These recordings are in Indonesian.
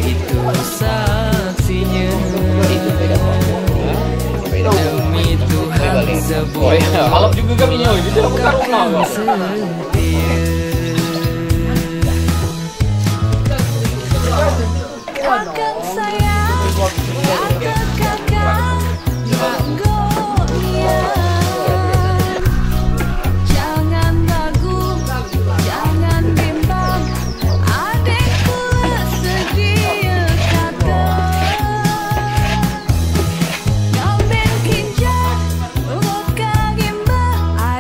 itu saksinya. Demi Tuhan sebuah malam juga kami nyawa itu kakang setia. Kakang sayang, kakang Nagonia. Jangan ragu, jangan bimbang, adikku sedia kakak. Ngambil kinjal, urut kagimba,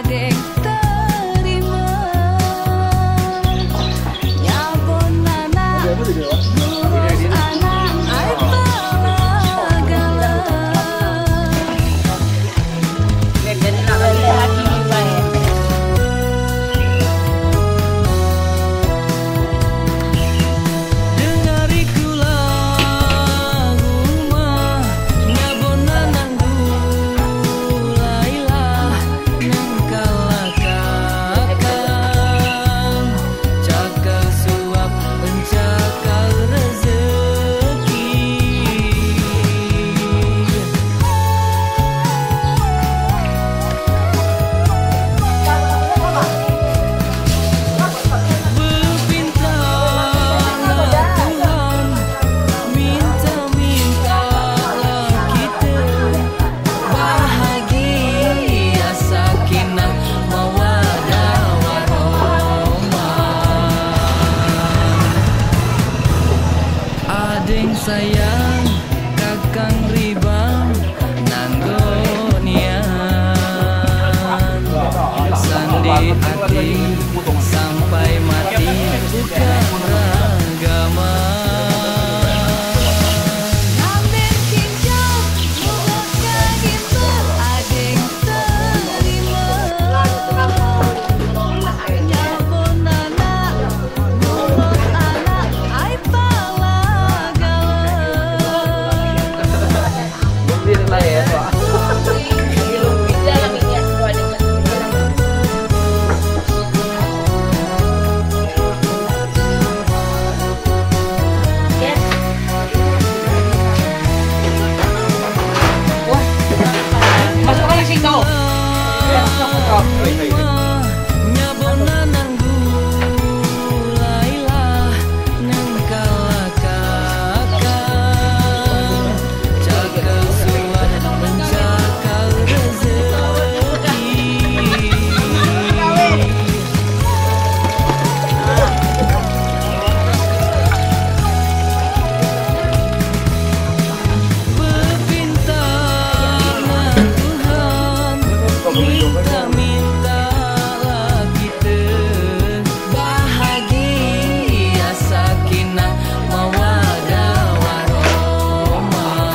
adik terima. Nyabon anak, ngurus anak, ai palagala. Dengariku lagu mah nyabona nang dulailah nang kalakakan cakal suap pencakal rezeki. Berpintalah Tuhan, minta-mintalah kita bahagia, sakinah, mawaddah, warahmah. Adeng sayang, kakang ribang, nanggonian. Sandi hati sampai mati bukan agama. Ngambil kinjal, urut kagimba, adik terima. Nyabon anak, ngurut anak, ai palagala. Nyabona nang dulailah nang kalakakan cakal suap pencakal rezeki. Berpintalah Tuhan, minta-mintalah kita bahagia, sakinah, mawaddah, warahmah.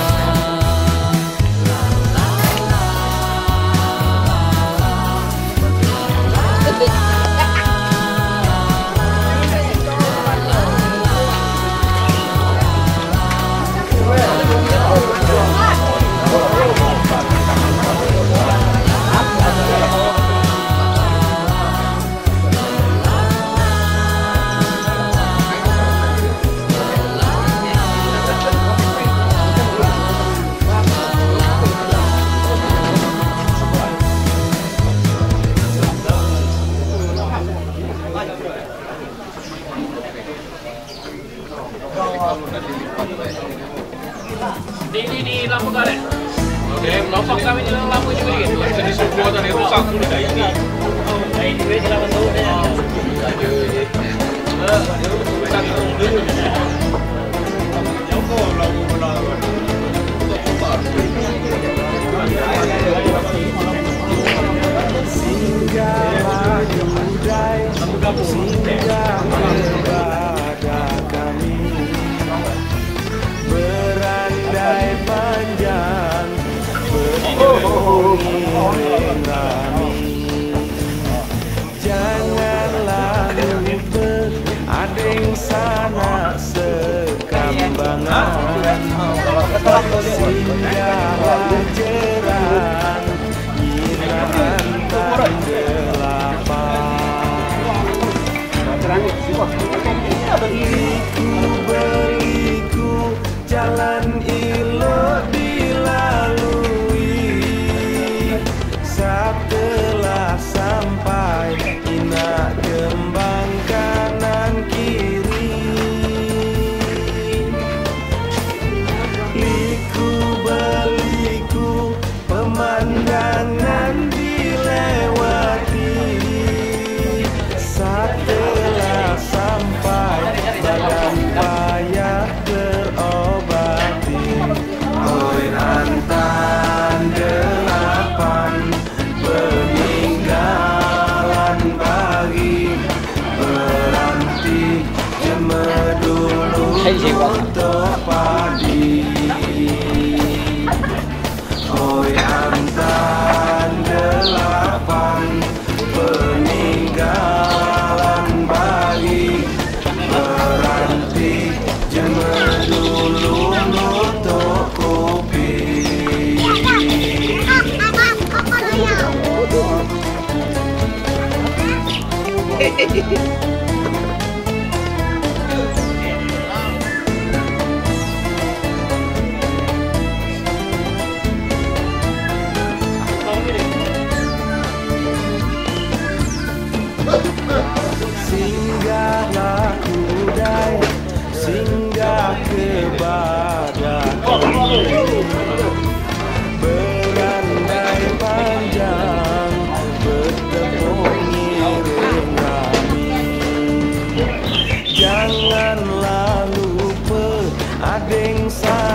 Di lampu karet. Oke, melompat kami di lampu juga gitu. Jadi semua tadi rusak sudah ini. Ini dia dalam tahun ya. Singgahlah Jemudai, singgah kepada kami, berandai panjang beriring kami. Janganlah lupa ading sana sekambangan, singgahlah jeran Inatan delapan. Iku beri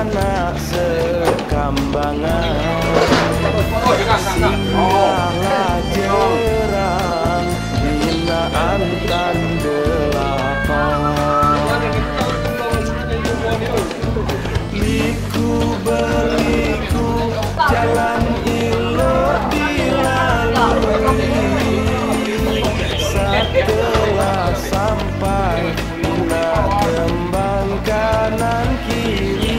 sanak sekambangan. Singgahlah jerang binaan tan delapan. Liku berliku jalan ilok dilalui. Setelah sampai bina kembang kanan kiri.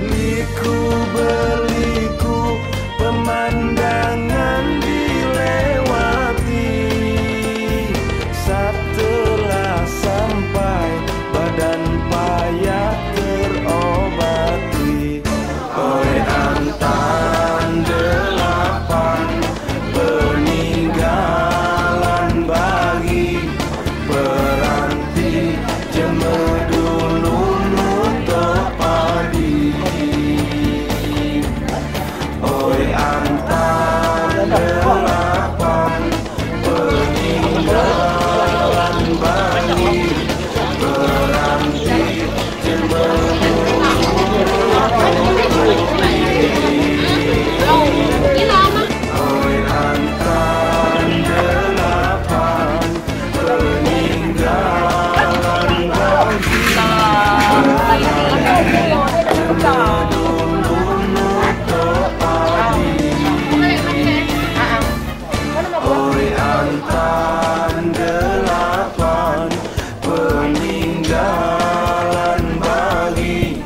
Liku berliku pemandangan dilewati. Setelah sampai badan payah terobati. Oi antan delapan peninggalan bagi peranti jemedulu nutup padi. Oi antan delapan peninggalan bagi peranti jemedulu nutup padi. Oi antan delapan peninggalan bagi jemedulu nutup padi. Oi antan delapan peninggalan bagi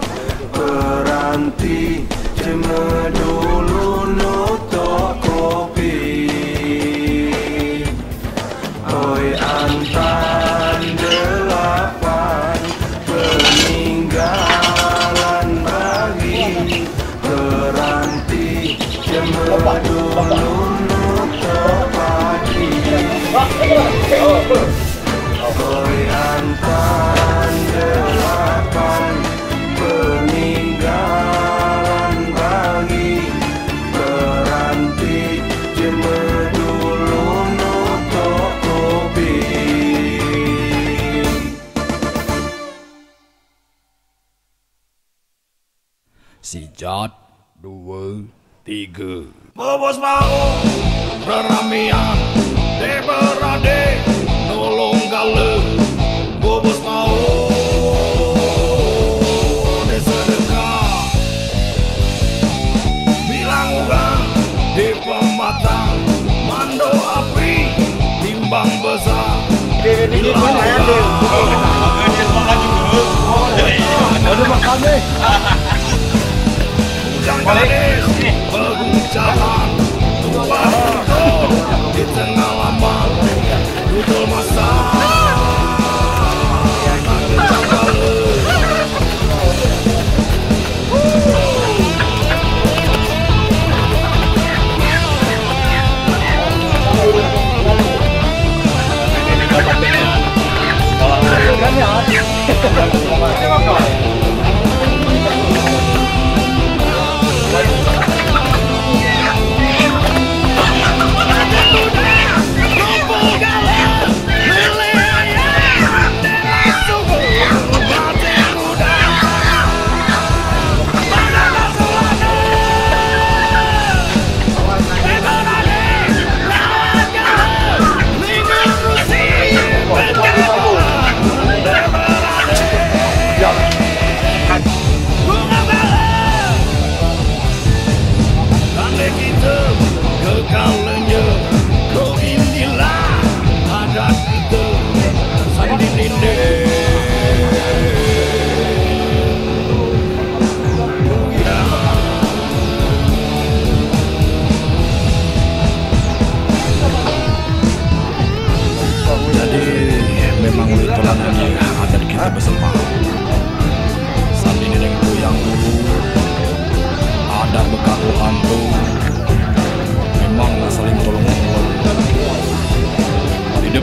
peranti jemedulu nutup kopi. Oi antan delapan peninggalan bagi peranti jemedulu nutup padi. Oi antan delapan peninggalan bagi peranti jemedulu nutup kopi. Sijat 2, 3. Bobos mau reramian de berade nolong gale. Bobos mau de sedekah bilang orang di pematang mando api timbang besar. Ujang gadis berguncangan tua hidung di tengah laman dudul masa.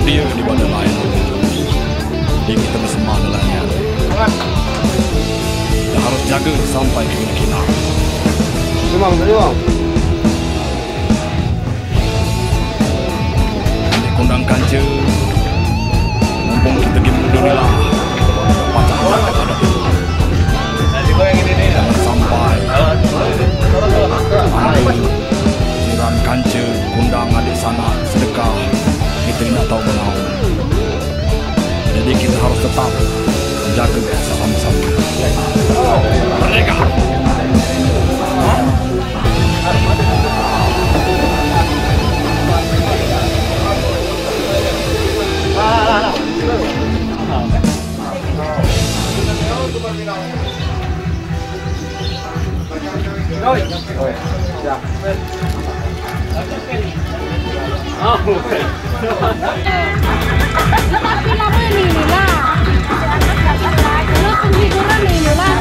dia di badan lain. Jadi kita bersama adalah kita harus jaga sampai ke Kina. Memang tadi bang. Ini kondang kanca. Mumpung kita pergi mundur lah. Pacak harus tetap menjaga bersama-sama. Merdeka! Tapi lama ini lah. Lo penghiburan ini lah.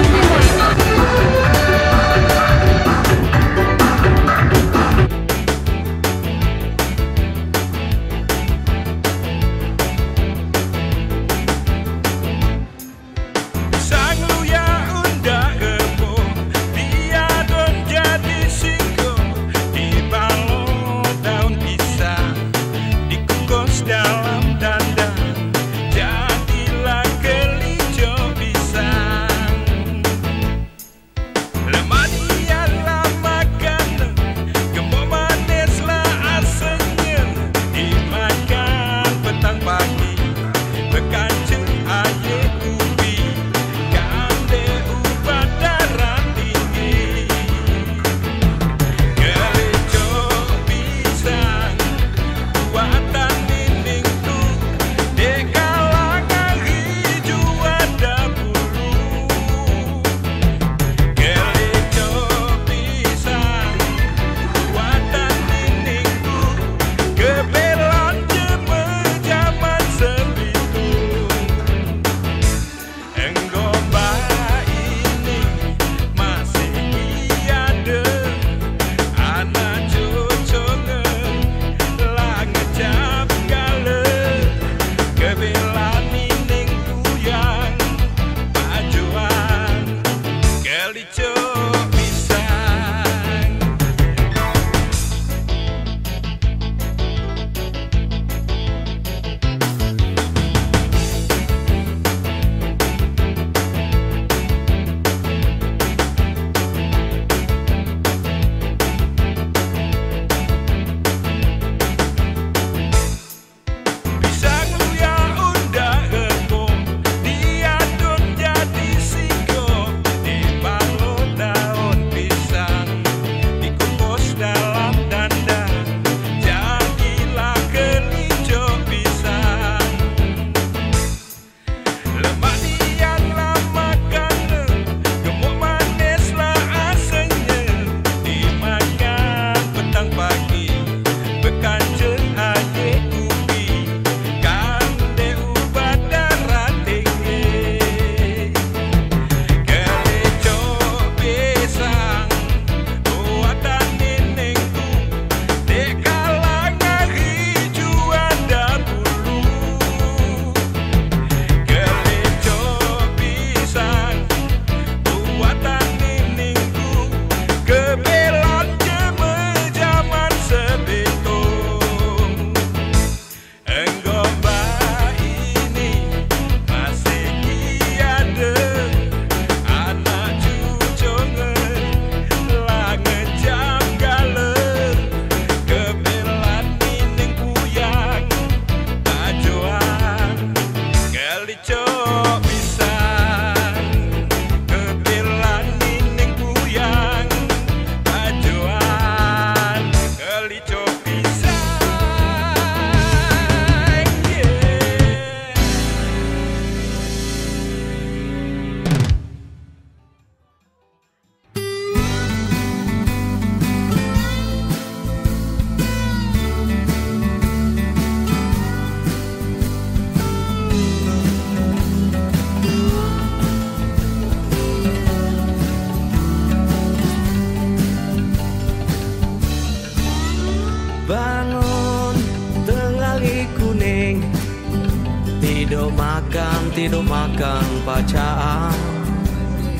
Tidur makan pacaan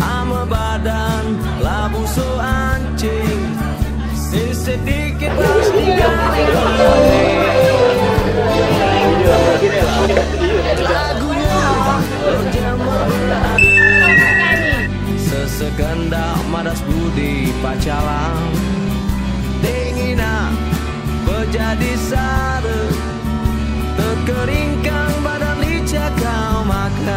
ama badan labu so anjing sedikit lagunya sesegendak madas budi pacalang dingina berjadi sare terkeringkang badan licak kau makan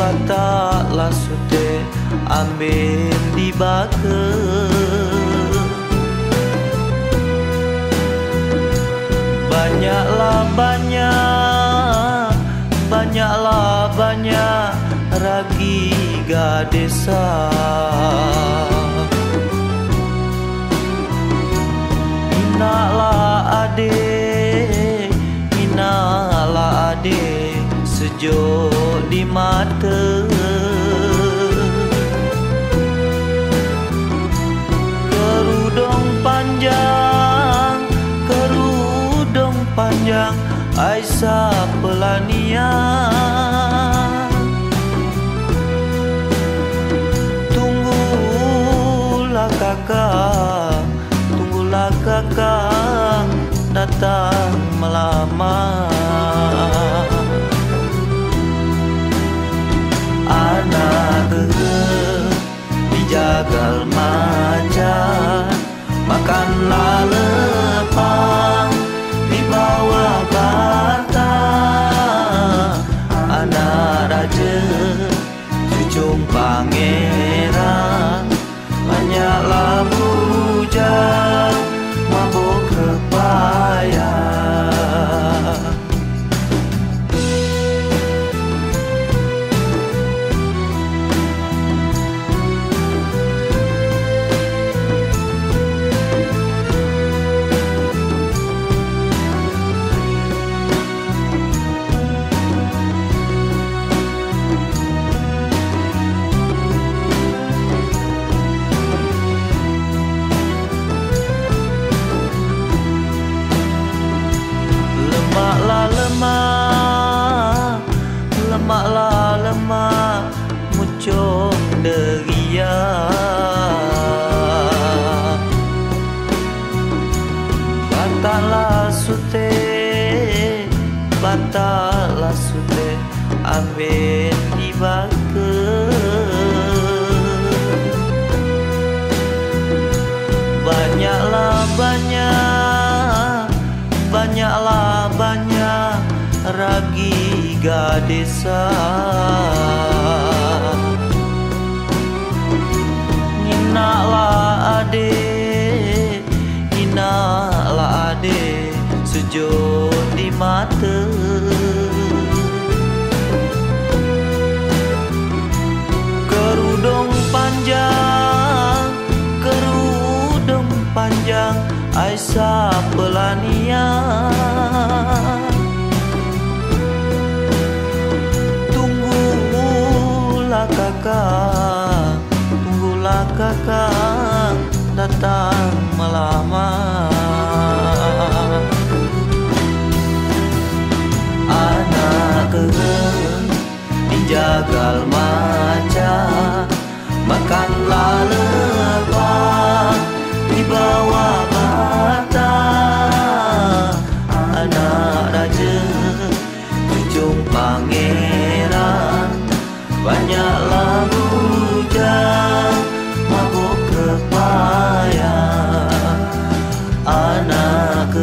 Bataklah sute ambil di baka. Banyaklah ragi gadesa. Inaklah ade sejuk di mata. Kerudung panjang Aisyah pelanian. Tunggulah kakak datang melamar. Anak dijagal macan, makanlah lepang di bawah bata. Anak raja cucung pangeran, banyaklah bujang mabuk kepayang. Lemak mucung deria. Bataklah sute ambil di baka. Banyaklah ragi gadesa. Inaklah ade sejuk di mata. Kerudung panjang Aisyah pelanian. Tunggulah kakak datang melamar. Anak dijagal macan, makanlah lepang di bawah bata. Anak raja cucung pangeran, banyaklah bujang mabuk kepayang. Anak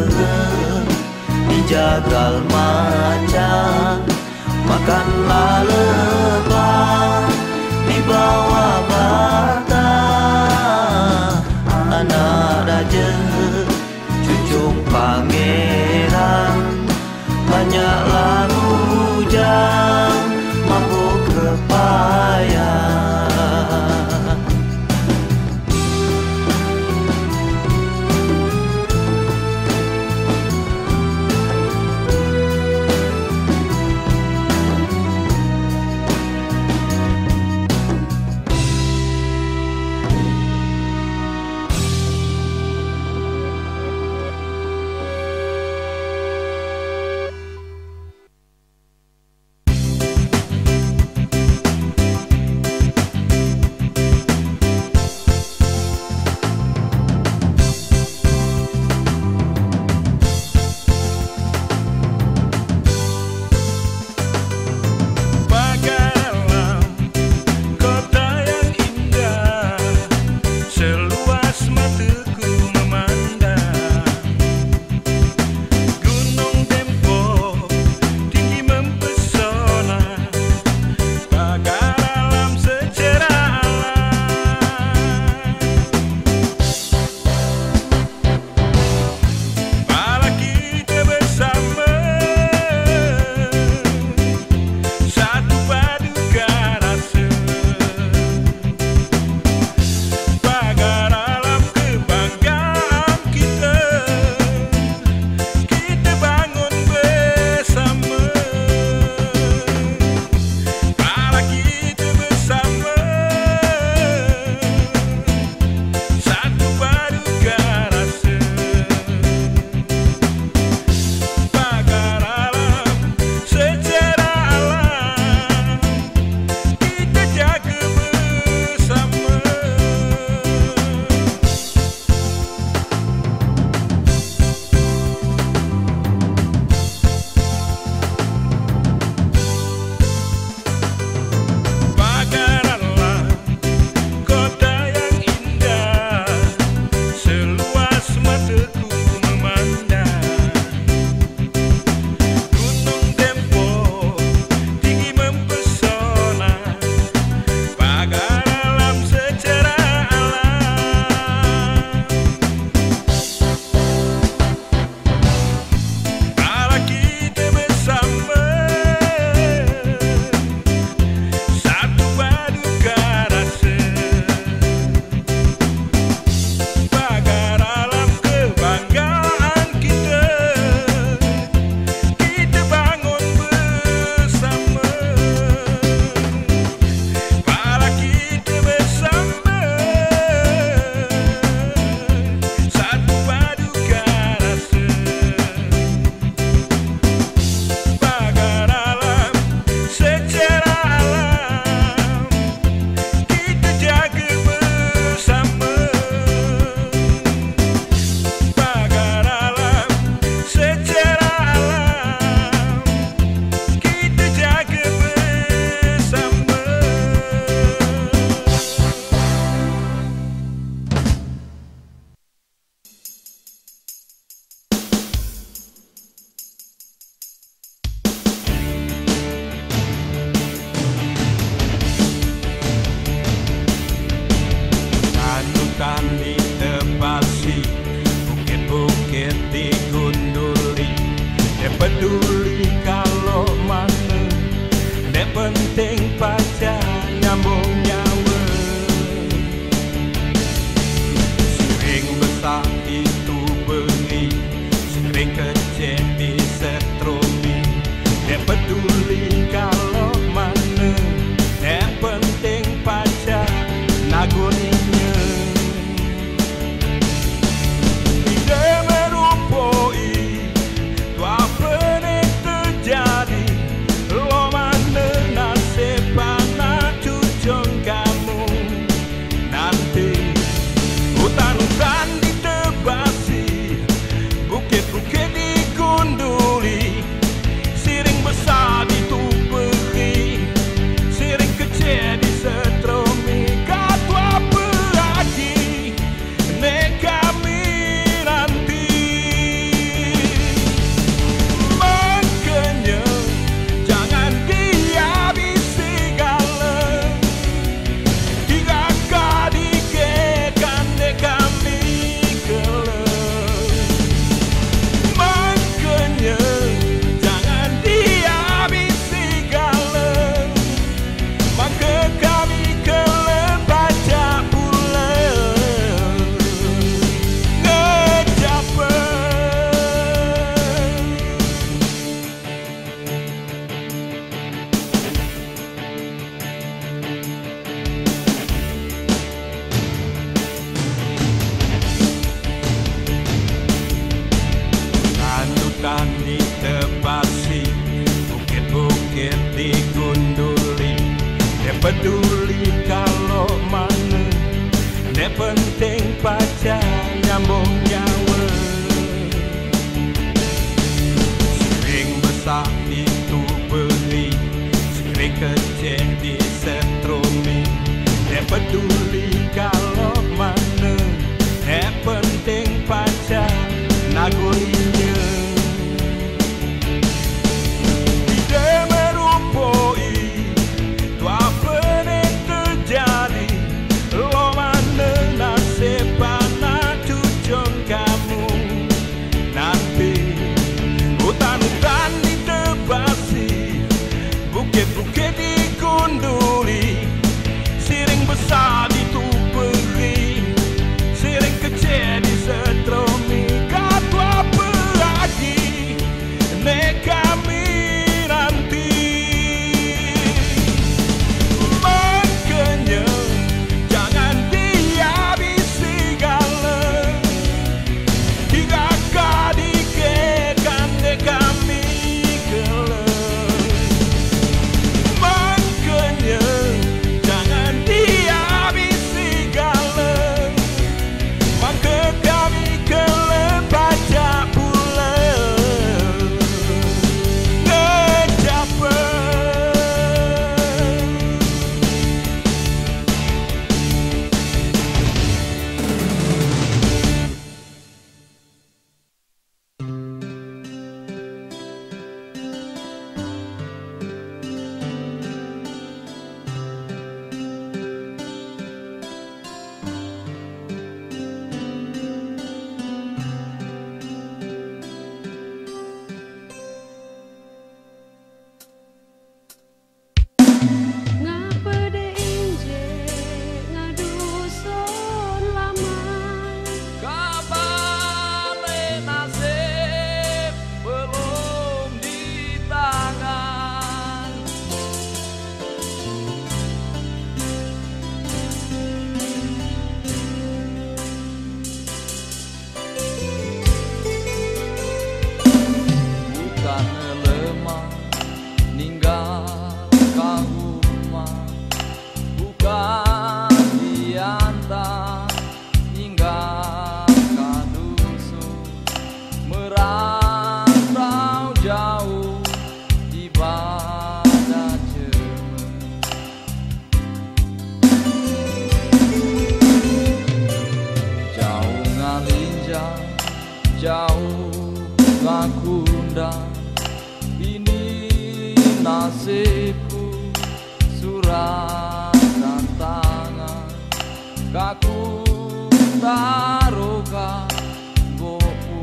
dijagal macan, makanlah lepang di bawah bata. Anak raja cucung pangeran, banyaklah bujang mabuk kepayang. bukit digunduli. Dia peduli kalau mana, dia penting pacar nyambung nyawa. Sering besar itu beri, sering kecil disetrumi. Dia peduli kalau mana, dia penting pacar nagurinya. Dia merupoi tu apa yang terjadi, lo mana nasib anak cucung kamu nanti. Hutan-hutan ditebasi, bukit-bukit digunduli, siring besar dituperi, siring kecil disetrumi. Kau apa lagi nek kami nanti. Makanya jangan dihabisi segala, hingga kau dikekan nek kami kelak. Makanya jangan dihabisi segala, maka kami kelak baca pula ngejapa. Hutan ditebasi, bukit-bukit digunduli. Dia peduli kalau mana, dia penting pacar nyambung nyawa. Siring besar itu beri, siring kecil disetrumi. Dia peduli kalau mana, dia penting pacar nagurinya. Dia merupoi tu apa yang terjadi, lo mana nasib anak cucung kamu nanti. Hutan-hutan ditebasi, bukit-bukit digunduli, siring besar dituperi, siring kecil disetrumi. Kau apa lagi nek kami nanti. Makanya jangan dihabisi segala, hingga kau dikekan nek kami kelak. Makanya jangan dihabisi segala, maka kami kelak baca pula ngejapa. Ngapa deh inje ngadusun lama, Kabar nasib belum di tangan. Bukan lemah ninggalkan rumah, bukan diantar ninggalkan dusun, merantau jauh ibadah cermin. Jauh ngalinjang, jauh ngakundang, ini nasibku surat dan tangan. Kaku taruhkan gopu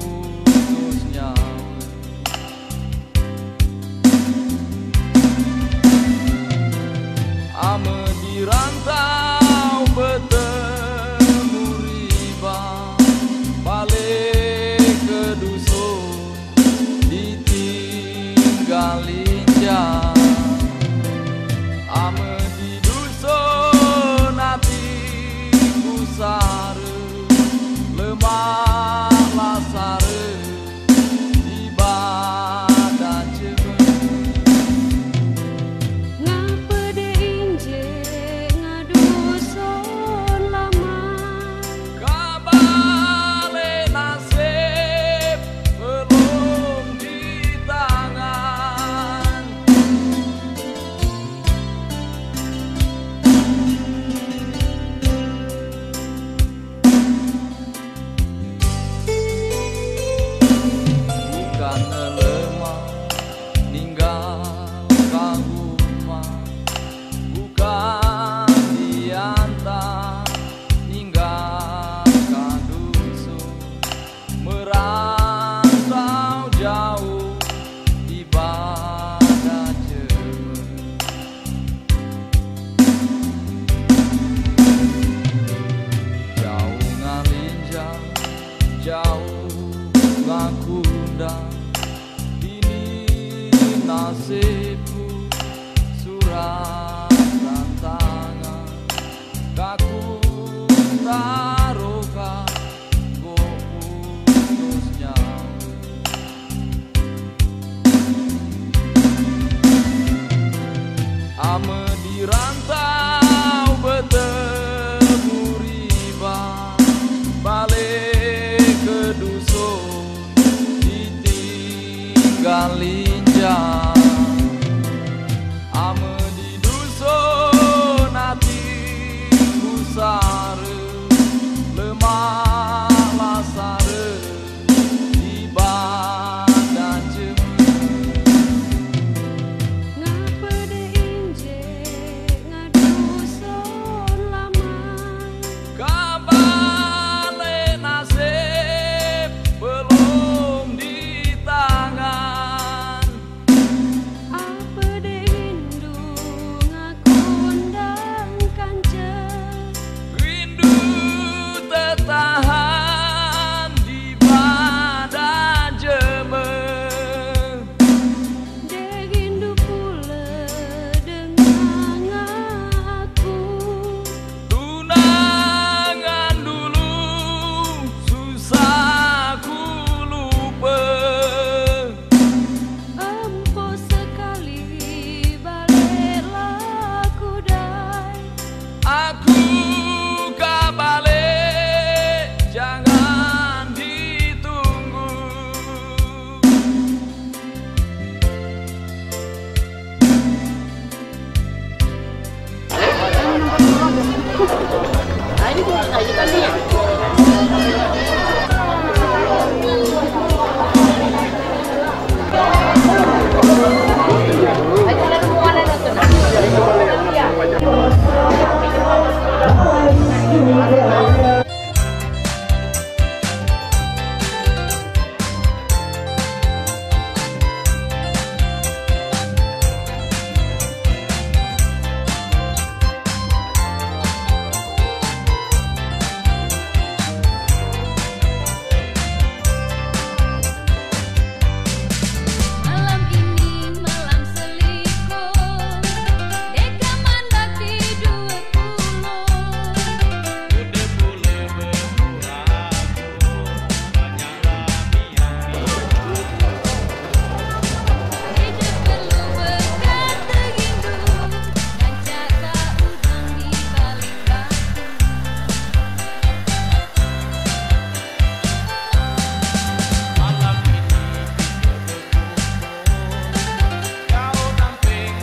Wakunda ini nasibku, surat dan tangan kaku taruhkan kok putusnya. Ame di rantau bertemu riba, balik ke dusun ditinggal linjang. Ame di dusun hati kusare, lemah lasare di badan jemur. Ngapa de inje ngadusun lama, Kabale nasib belum di tangan. apa de rindu ngakundang kancen, Rindu tertahan di badan jemur. de rindu pula dengan aku. Tunangan dulu susah ku lupa. Empo sekali baliklah kudai, Aku kabalik, jangan ditunggu. malam ini malam selingkuh, deka mandak di 20. Udah boleh bermurah aku, hanyalah Hidup perlu berkata rindu, dan jaga udang di balik batu. malam ini kau namping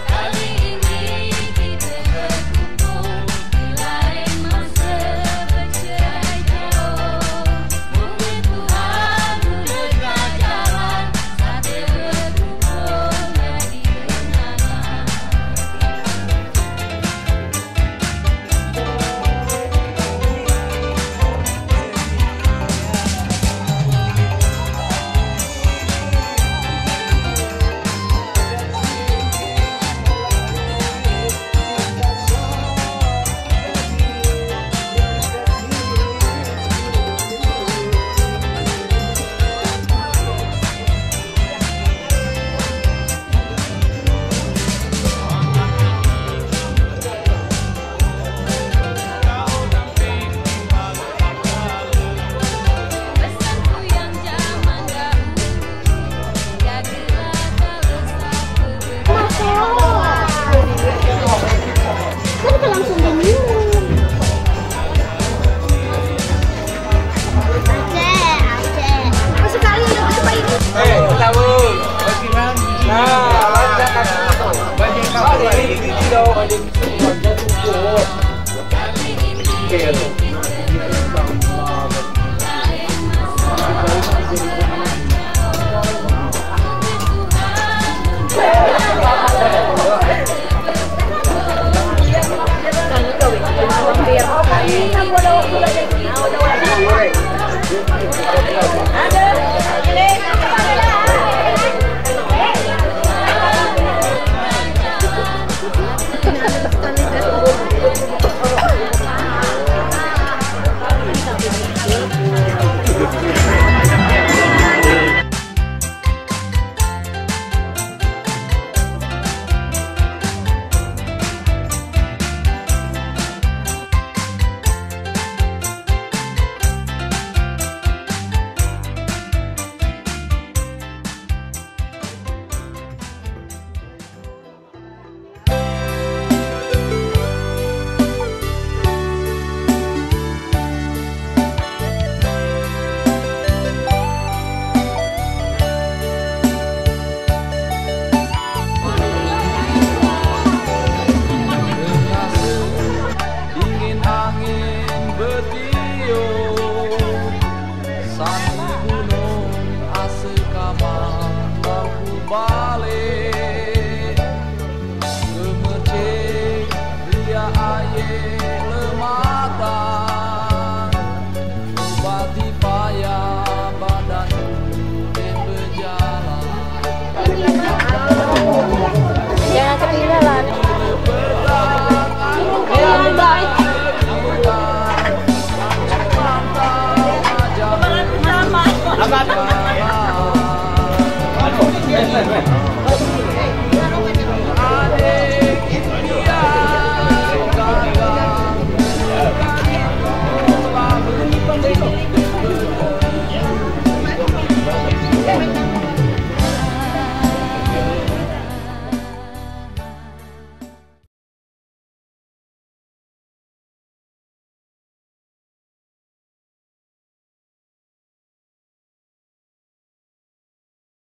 Kali ini kita berkumpul di lain masa bercerai jauh. Mungkin Tuhan buka jalan sampai berkumpul jadi kenangan. Pesanku yang zaman dahulu, jadilah kalau satu kan langsung diminum. Aceh. Sekali coba ini. Satu.